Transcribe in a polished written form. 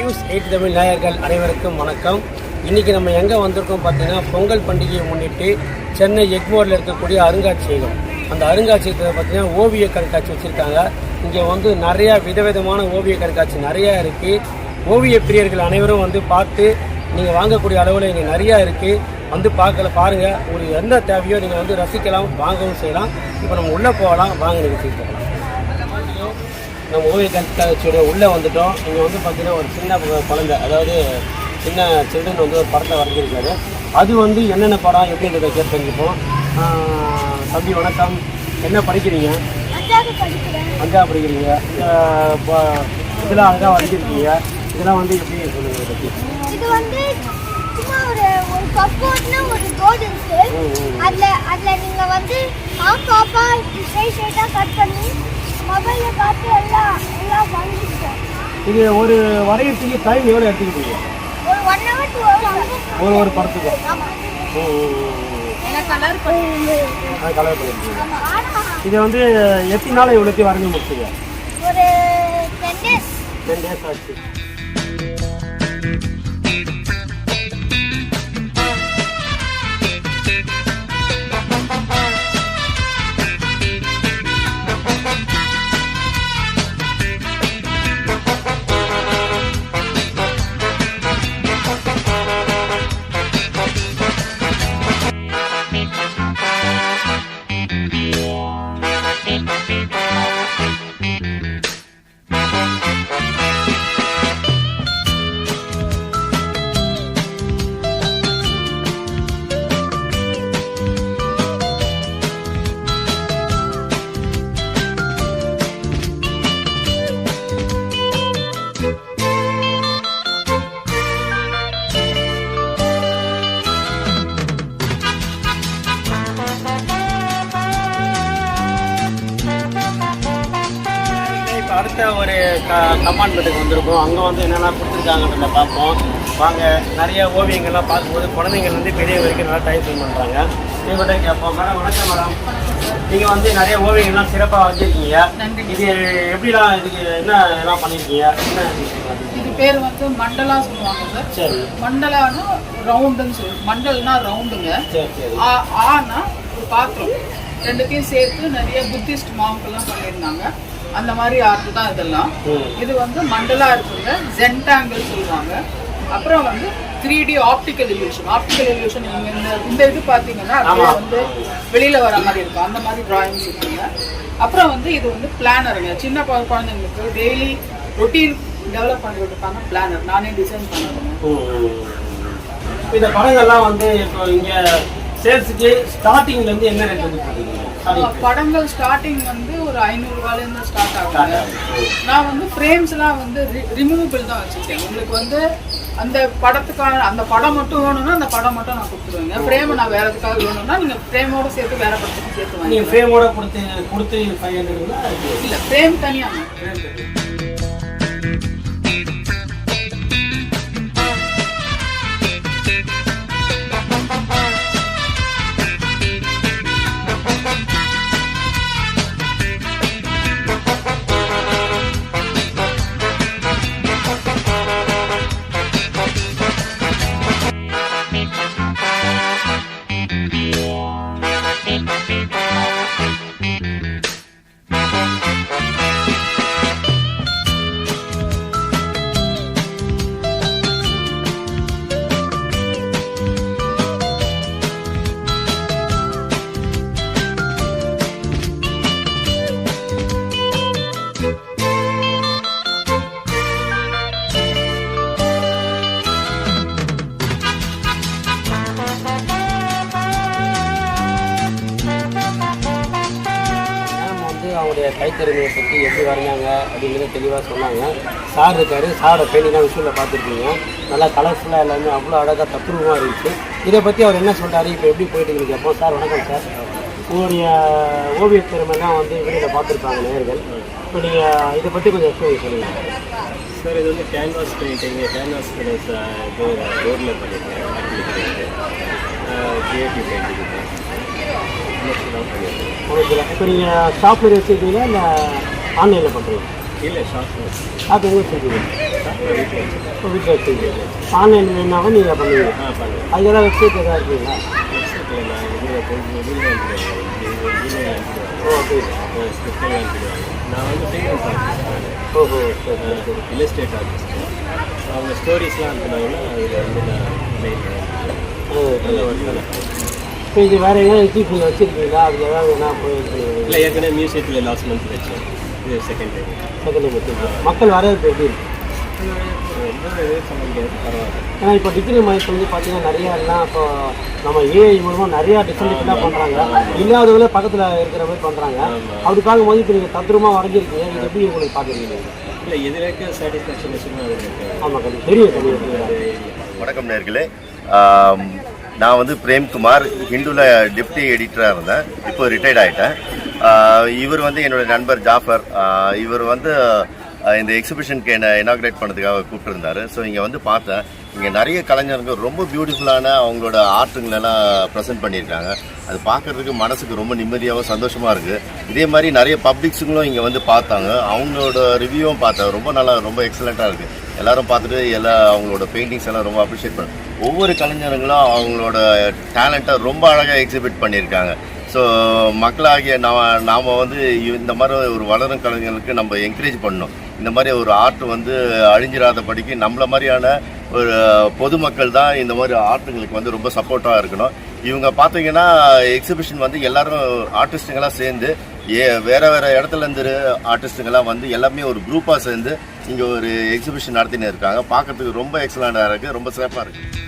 News 8 Tamil நேயர்கள் அனைவருக்கும் வணக்கம். இன்றைக்கி நம்ம எங்கே வந்திருக்கோம் பார்த்தீங்கன்னா, பொங்கல் பண்டிகையை முன்னிட்டு சென்னை எக்மோரில் இருக்கக்கூடிய அருங்காட்சியகம். அந்த அருங்காட்சியகத்தில் பார்த்தீங்கன்னா ஓவிய கண்காட்சி வச்சுருக்காங்க. இங்கே வந்து நிறையா விதவிதமான ஓவிய கண்காட்சி நிறையா இருக்குது. ஓவிய பிரியர்கள் அனைவரும் வந்து பார்த்து நீங்கள் வாங்கக்கூடிய அளவில் இங்கே நிறையா இருக்குது. வந்து பாருங்கள். உங்களுக்கு எந்த தேவையோ நீங்கள் வந்து ரசிக்கலாம், வாங்கவும் செய்யலாம். இப்போ நம்ம உள்ளே போகலாம், வாங்க நிகழ்ச்சி. நம்ம ஓவிய கண்காட்சியோட உள்ளே வந்துட்டோம். இங்கே வந்து பார்த்தீங்கன்னா ஒரு சின்ன குழந்தை, அதாவது சின்ன சில்ட்ரன் வந்து ஒரு படத்தை வரைஞ்சிருக்காரு. அது வந்து என்னென்ன படம் எப்படின்றத கேட்டு தெரிஞ்சுப்போம். தம்பி வணக்கம், என்ன படிக்கிறீங்க? 5ஆவது படிக்கிறீங்க. இதெல்லாம் அழகாக வரைஞ்சிருக்கீங்க. இதெல்லாம் வந்து எப்படி சொல்லுங்க இதை பற்றி? இது வந்து சும்மா ஒரு கப்போர்ட்னா ஒரு போர்டு இருக்கு. அதுல நீங்க வந்து ஆஃபா ஸ்ட்ரைட்டா கட் பண்ணி மொபைல்ல பார்த்து எல்லாம் வரைஞ்சிட்டோம். இது ஒரு வரையறதுக்கு டைம் எவ்வளோ எடுத்துக்கிட்டீங்க? ஒரு 1 hour 2 hours ஒரு படத்துக்கு. கலர் பண்ணிருக்கீங்க. இது வந்து எத்தனை நாள் இவ்வளோத்தையும் வரைஞ்சி முடிச்சுங்க? ஒரு 10 days ஆச்சு. அடுத்த ஒரு கம்பார்ட்மெண்ட்டுக்கு வந்திருக்கோம். அங்கே வந்து என்னென்ன கொடுத்துருக்காங்கன்றத பார்ப்போம். வாங்க. நிறைய ஓவியங்கள்லாம் பார்க்கும்போது குழந்தைங்கள் வந்து பெரிய வரைக்கும் நல்லா டைம் ஸ்பெண்ட் பண்ணுறாங்க. இவங்கள்ட்ட கேட்போம். மேடம் வணக்கம். மேடம், நீங்கள் வந்து நிறைய ஓவியங்கள்லாம் சிறப்பாக வச்சுருக்கீங்க. இது எப்படிலாம் இதுக்கு என்ன இதெல்லாம் பண்ணியிருக்கீங்க? என்ன இது பேர் வந்து மண்டலா சொல்லுவாங்க சார். சரி. மண்டலானா ரவுண்டுன்னு சொல்லுவாங்க. மண்டல்னா ரவுண்டுங்க. சரி சரி. ஆனா ஒரு பாத்திரம் ரெண்டுத்தையும் சேர்த்து நிறைய புத்திஸ்ட் மாங்கெல்லாம் பண்ணியிருந்தாங்க. அந்த மாதிரி ஆர்ட் தான் இதெல்லாம். இது வந்து மண்டலா இருக்குங்க. ஜென்டாங்கிள் சொல்லுவாங்க. அப்புறம் வந்து 3D optical illusion. Optical illusion இந்த இது பார்த்தீங்கன்னா அப்படியே வந்து வெளியில வர மாதிரி இருக்கும். அந்த மாதிரி டிராயிங்ஸ் இருக்குங்க. அப்புறம் வந்து இது வந்து பிளானருங்க. சின்ன குழந்தைங்களுக்கு டெய்லி ரொட்டீன் டெவலப் பண்ணுறதுக்கான பிளானர் நானே டிசைன் பண்ணுறேங்க. இந்த படங்கள்லாம் வந்து இப்போ இங்கே சேல்ஸுக்கு ஸ்டார்டிங்லேருந்து என்ன ரேட் வந்து போடுறீங்க? படங்கள் ஸ்டார்டிங் வந்து ஒரு 500 ரூபாயிலேருந்து ஸ்டார்ட் ஆகுங்க. நான் வந்து ஃப்ரேம்ஸ்லாம் வந்து ரிமூவபிள் தான் வச்சுருக்கேன். உங்களுக்கு வந்து அந்த படத்துக்கான அந்த படம் மட்டும் வேணும்னா அந்த படம் மட்டும் நான் கொடுத்துருவேங்க. ஃப்ரேம் நான் வேறு எதுக்காக வேணும்னா நீங்கள் ஃப்ரேமோட சேர்த்து வேறு படத்துக்கு சேர்த்து வாங்க. நீங்கள் ஃப்ரேமோட கொடுத்து 500 இல்லை, ஃப்ரேம் தனியாக. அவங்களுடைய கைத்திறமையை பற்றி எப்படி வரைஞ்சாங்க அப்படிங்கிறத தெளிவாக சொன்னாங்க. சார் இருக்கார். சாரோட பெயிண்டிங்லாம் விஷயத்தில் பார்த்துருக்கீங்க. நல்லா கலர்ஃபுல்லாக எல்லாமே அவ்வளோ அழகாக தத்ரூபமாக இருந்துச்சு. இதை பற்றி அவர் என்ன சொல்கிறாரு, இப்போ எப்படி போயிட்டு கேட்போம். சார் வணக்கம். சார், உங்களுடைய ஓவிய திறமைலாம் வந்து வீடியோவில் பார்த்துருப்பாங்க நேயர்கள். இப்போ நீங்கள் இதை பற்றி கொஞ்சம் எக்ஸ்பிளைன் சொல்லுங்கள். சார், இது வந்து கேன்வாஸ் பெயிண்டிங்கு. கேன்வாஸ் கலர்ஸ் இது ரோடில் பண்ணியிருக்கேன். கிரியேட்டிவ் பெயிண்டிங் தான் பண்ணியிருக்கேன். இப்போ நீங்கள் ஷாப்பில் வச்சுருக்கீங்களா இல்லை ஆன்லைனில் பண்ணுறீங்க? இல்லை, ஷாப் எங்கே வச்சுருக்கீங்க? வீட்டில் வச்சுருக்கீங்க. ஆன்லைன் வேணாலும் நீங்கள் பண்ணுவீங்க. பண்ணுவேன். அதுக்கெல்லாம் வெப்சைட் எதாவது இருக்குங்களா? வெப்சைட்டில் நான் நான் வந்து ஃப்ரீலான்ஸ் ஆர்டிஸ்ட். ஓஹோ, இல்லஸ்ட்ரேட் ஆர்டிஸ்ட். அவங்க ஸ்டோரிஸ்லாம் அனுப்புனாங்கன்னா அதில் வந்து நான் நல்ல ஒர்க் தான். இப்போ இது வேறு எதாவது எக்ஸிபிஷன் வச்சுருக்கீங்களா? அதுக்கு ஏதாவது என்ன போயிருக்கீங்க? இல்லை, ஏற்கனவே மியூசியத்தில் லாஸ்ட் மந்த் வச்சேன். இது செகண்ட் டைம். மக்கள் வரவேற்பு எப்படி இருக்கு? ரொம்ப சொல்ல முடியாது, பரவாயில்ல. ஏன்னா இப்போ டிகிரி மையத்தில் வந்து பார்த்தீங்கன்னா நிறையா எல்லாம் இப்போ நம்ம ஏஐ மூலமாக நிறையா டிஃப்ரெண்ட் பண்ணுறாங்க. இல்லாதவங்களே பக்கத்தில் இருக்கிற மாதிரி பண்ணுறாங்க. அப்படி பார்க்கும்போது இப்போ நீங்கள் தத்ரூபமாக வரைஞ்சிருக்கீங்க. இது எப்படி உங்களுக்கு பார்க்குறீங்க? இல்லை, எது வரைக்கும் சாட்டிஸ்ஃபேக்ஷன் வச்சுருந்தோம் அது இருக்கு. ஆமாம், கண்டிப்பாக தெரியும். வணக்கம் நேர்களே. நான் வந்து பிரேம்குமார், ஹிந்துவில் டெப்டி எடிட்டராக இருந்தேன். இப்போ ரிட்டையர்ட் ஆகிட்டேன். இவர் வந்து என்னோடய நண்பர் ஜாஃபர். இவர் வந்து இந்த எக்ஸிபிஷனுக்கு என்னை இனாக்ரேட் பண்ணதுக்காக கூப்பிட்டுருந்தாரு. ஸோ இங்கே வந்து பார்த்தேன், இங்கே நிறைய கலைஞர்கள் ரொம்ப பியூட்டிஃபுல்லான அவங்களோட ஆர்ட்டுங்களெல்லாம் ப்ரெசென்ட் பண்ணியிருக்காங்க. அது பார்க்குறதுக்கு மனசுக்கு ரொம்ப நிம்மதியாகவும் சந்தோஷமாக இருக்குது. இதே மாதிரி நிறைய பப்ளிக்ஸுங்களும் இங்கே வந்து பார்த்தாங்க. அவங்களோட ரிவ்யூவும் பார்த்தேன். ரொம்ப நல்லா, ரொம்ப எக்ஸலண்ட்டாக இருக்குது. எல்லோரும் பார்த்துட்டு அவங்களோட பெயிண்டிங்ஸ் எல்லாம் ரொம்ப அப்ரிஷியேட் பண்ண. ஒவ்வொரு கலைஞர்களும் அவங்களோட டேலண்ட்டை ரொம்ப அழகாக எக்ஸிபிட் பண்ணியிருக்காங்க. ஸோ மக்களாகிய நாம் வந்து இந்த மாதிரி ஒரு வளரும் கலைஞர்களுக்கு நம்ம என்கரேஜ் பண்ணணும். இந்த மாதிரி ஒரு ஆர்ட் வந்து அழிஞ்சிடாதபடிக்கு நம்மள மாதிரியான ஒரு பொதுமக்கள் தான் இந்த மாதிரி ஆர்ட்டுங்களுக்கு வந்து ரொம்ப சப்போர்ட்டாக இருக்கணும். இவங்க பார்த்தீங்கன்னா எக்ஸிபிஷன் வந்து எல்லாரும் ஆர்டிஸ்ட்டுங்களாம் சேர்ந்து வேறு இடத்துலேருந்து ஆர்டிஸ்ட்டுங்கெல்லாம் வந்து எல்லாமே ஒரு குரூப்பாக சேர்ந்து இங்கே ஒரு எக்ஸிபிஷன் நடத்தின்னு இருக்காங்க. பார்க்கறதுக்கு ரொம்ப எக்ஸலண்ட்டாக இருக்குது, ரொம்ப சிறப்பாக இருக்குது.